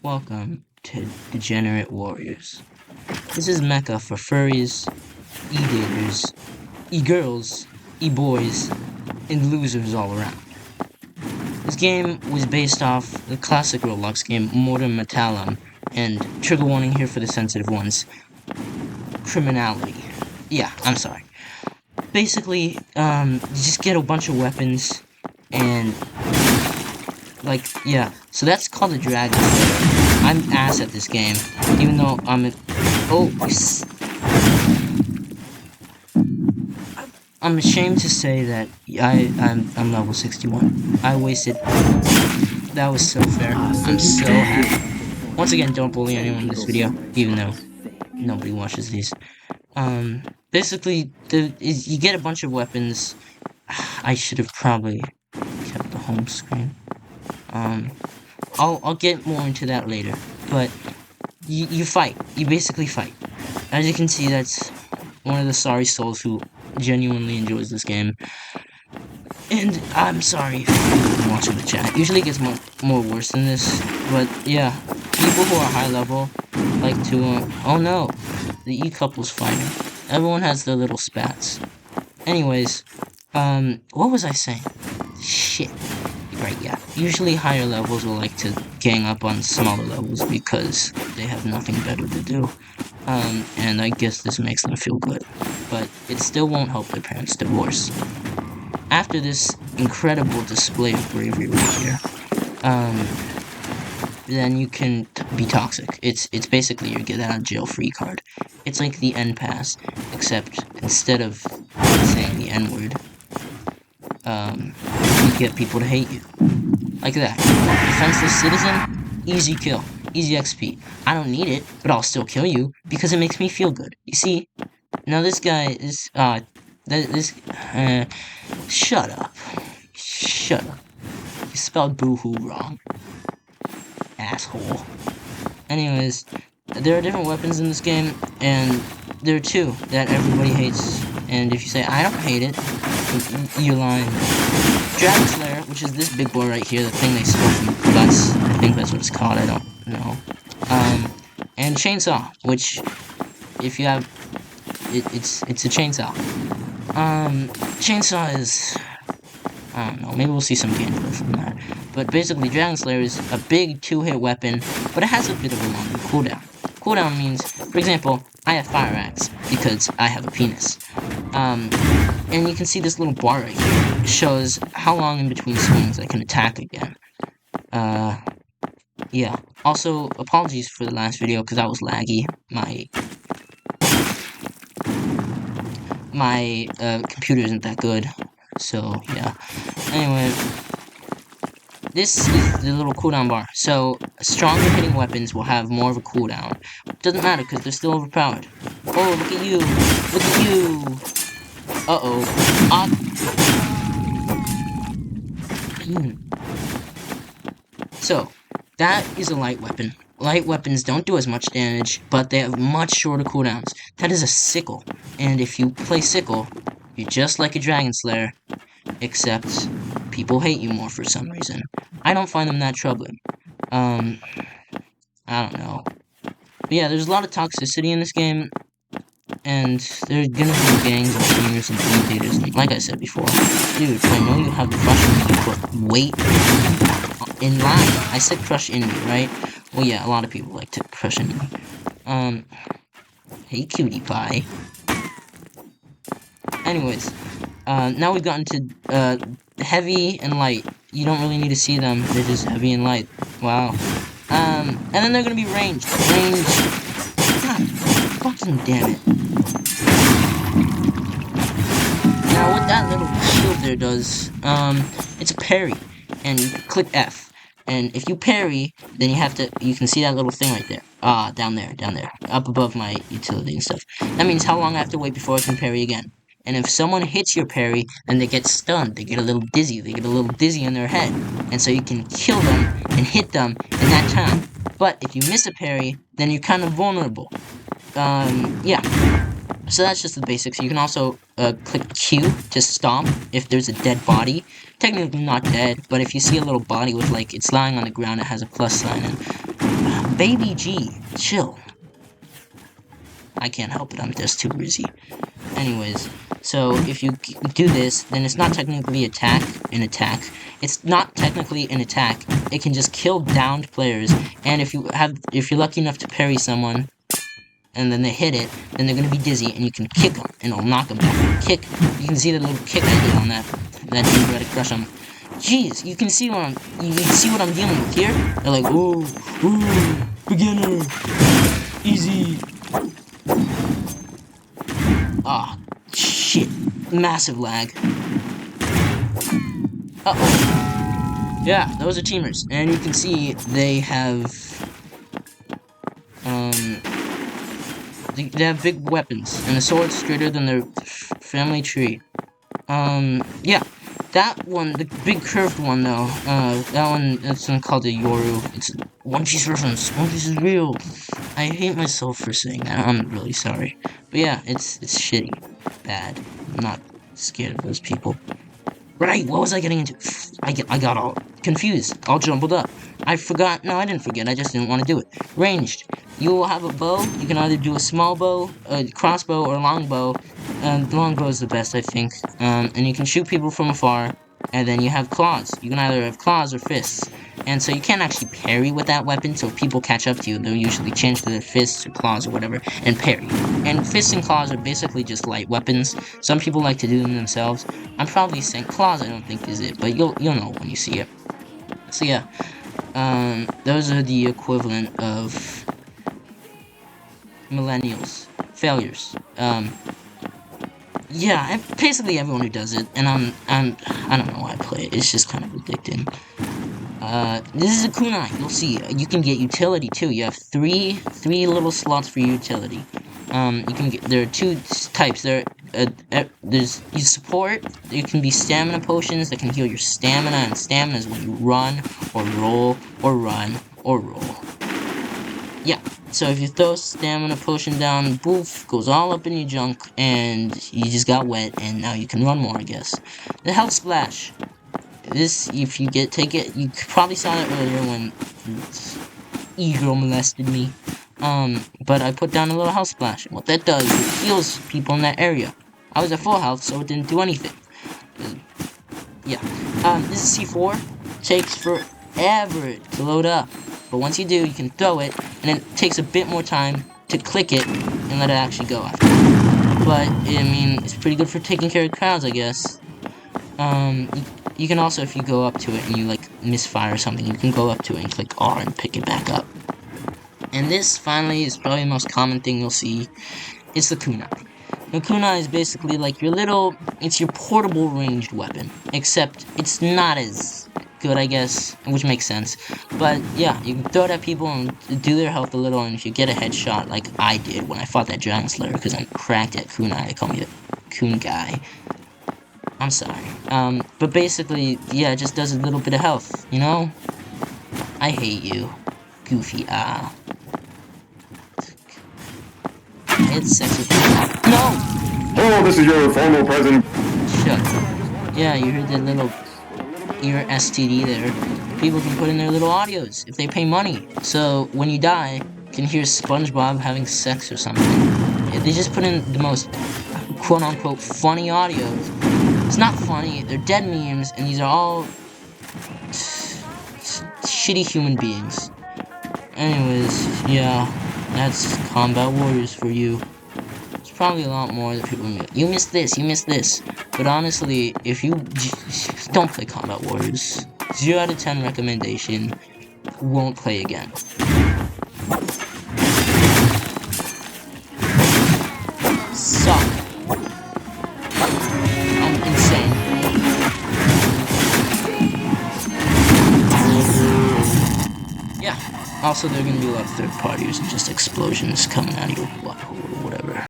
Welcome to Degenerate Warriors. This is Mecca for furries, e-daters, e-girls, e-boys, and losers all around. This game was based off the classic Roblox game Mortem Metallum, and trigger warning here for the sensitive ones, criminality. Yeah, I'm sorry. Basically, you just get a bunch of weapons, and yeah, so that's called a dragon slayer. I'm ass at this game, even though I'm ashamed to say that I'm level 61. I wasted. That was so fair. I'm so happy. Once again, don't bully anyone in this video, even though nobody watches these. Basically, you get a bunch of weapons. I should have probably kept the home screen. I'll get more into that later, but you fight. You basically fight. As you can see, that's one of the sorry souls who genuinely enjoys this game. And I'm sorry for watching the chat. Usually it gets more worse than this, but yeah, people who are high level like to, oh no, the E-couple's fighting. Everyone has their little spats. Anyways, what was I saying? Shit. Right, yeah. Usually higher levels will like to gang up on smaller levels because they have nothing better to do. And I guess this makes them feel good. But it still won't help their parents' divorce. After this incredible display of bravery right here, then you can be toxic. It's basically your get out of jail free card. It's like the N pass, except instead of saying the N word, you get people to hate you. Like that. Defenseless citizen, easy kill, easy XP. I don't need it, but I'll still kill you because it makes me feel good. You see? Now this guy is, shut up. Shut up. You spelled boo-hoo wrong. Asshole. Anyways, there are different weapons in this game, and there are two that everybody hates. And if you say, I don't hate it, you're lying. Dragon Slayer, which is this big boy right here, the thing they stole from Guts. I think that's what it's called, I don't know. And Chainsaw, which, if you have, it's a chainsaw. Chainsaw is, I don't know, maybe we'll see some gameplay from that. But basically, Dragon Slayer is a big two-hit weapon, but it has a bit of a longer cooldown. Cooldown means, for example, I have Fire Axe, because I have a penis. And you can see this little bar right here. It shows how long in between swings I can attack again. Yeah. Also, apologies for the last video, because that was laggy. My computer isn't that good. So, yeah. Anyway, this is the little cooldown bar. So, stronger hitting weapons will have more of a cooldown. Doesn't matter, because they're still overpowered. Oh, look at you! Look at you! Uh-oh. So, that is a light weapon. Light weapons don't do as much damage, but they have much shorter cooldowns. That is a sickle. And if you play sickle, you're just like a Dragon Slayer, except people hate you more for some reason. I don't find them that troubling. I don't know. But yeah, there's a lot of toxicity in this game, and there's gonna be gangs and seniors and imitators, and like I said before, dude, I know you have the crush on me, but wait in line. I said crush in me, right? Well, yeah, a lot of people like to crush in me. Hey, cutie pie. Anyways, now we've gotten to, heavy and light. You don't really need to see them, they're just heavy and light. Wow. And then they're gonna be ranged. God fucking damn it. Now, what that little shield there does, it's a parry. And you click F. And if you parry, then you can see that little thing right there. Down there. Up above my utility and stuff. That means how long I have to wait before I can parry again. And if someone hits your parry, then they get stunned, they get a little dizzy in their head. And so you can kill them and hit them in that time. But if you miss a parry, then you're kind of vulnerable. Yeah. So that's just the basics. You can also click Q to stomp if there's a dead body. Technically not dead, but if you see a little body with, like, it's lying on the ground, it has a plus sign, and Baby G, chill. I can't help it, I'm just too busy. Anyways, so if you do this, then it's not technically an attack. It's not technically an attack. It can just kill downed players, and if you're lucky enough to parry someone, and then they hit it, then they're gonna be dizzy, and you can kick them, and it'll knock them back. Kick. You can see the little kick I did on that Degenerate crush on. Jeez, you can see what I'm dealing with here. They're like, ooh, beginner, easy. Ah, shit, massive lag. Uh-oh. Yeah, those are teamers, and you can see they have, they have big weapons, and a sword straighter than their family tree. Yeah, that one, the big curved one, though, that's one called a Yoru. It's One Piece reference. One Piece is real. I hate myself for saying that. I'm really sorry. But yeah, it's shitty. Bad. I'm not scared of those people. Right, what was I getting into? I got all confused, all jumbled up. I forgot. No, I didn't forget. I just didn't want to do it. Ranged. You will have a bow. You can either do a small bow, a crossbow, or a longbow. The longbow is the best, I think. And you can shoot people from afar. And then you have claws. You can either have claws or fists. And so you can't actually parry with that weapon, so if people catch up to you, they'll usually change to their fists or claws or whatever, and parry. And fists and claws are basically just light weapons. Some people like to do them themselves. I'm probably saying claws I don't think is it, but you'll know when you see it. So yeah, those are the equivalent of millennials. Failures. Yeah, basically everyone who does it, and I don't know why I play it, it's just kind of addicting. This is a kunai. You'll see. You can get utility too. You have three little slots for utility. You can get. There are two types. There's support. There can be stamina potions that can heal your stamina, and stamina is when you run or roll or run or roll. Yeah. So if you throw stamina potion down, boof, goes all up in your junk, and you just got wet, and now you can run more, I guess. The health splash. This, if you take it, you probably saw it earlier when E-girl molested me. But I put down a little health splash. And what that does, it heals people in that area. I was at full health, so it didn't do anything. Yeah. This is C4. Takes forever to load up. But once you do, you can throw it, and it takes a bit more time to click it and let it actually go after. But, I mean, it's pretty good for taking care of crowds, I guess. You can also, if you go up to it and you, like, misfire or something, you can go up to it and click R and pick it back up. And this, finally, is probably the most common thing you'll see. It's the kunai. The kunai is basically like it's your portable ranged weapon. Except, it's not as good, I guess, which makes sense. But, yeah, you can throw it at people and do their health a little, and if you get a headshot, like I did when I fought that Giant Slayer, because I'm cracked at kunai, they call me the kun guy. I'm sorry. But basically, yeah, it just does a little bit of health, you know? I hate you. Goofy, It's sexy. No! Hello, this is your formal present. Shut up. Yeah, you heard that little ear STD there. People can put in their little audios if they pay money. So, when you die, you can hear SpongeBob having sex or something. Yeah, they just put in the most quote-unquote funny audios. It's not funny, they're dead memes, and these are all shitty human beings. Anyways, yeah, that's Combat Warriors for you. There's probably a lot more that people miss. You missed this, you missed this. But honestly, if you don't play Combat Warriors, 0 out of 10 recommendation, won't play again. Suck. I'm insane. Yeah. Also, there are gonna be a lot of third parties and just explosions coming out of your butthole.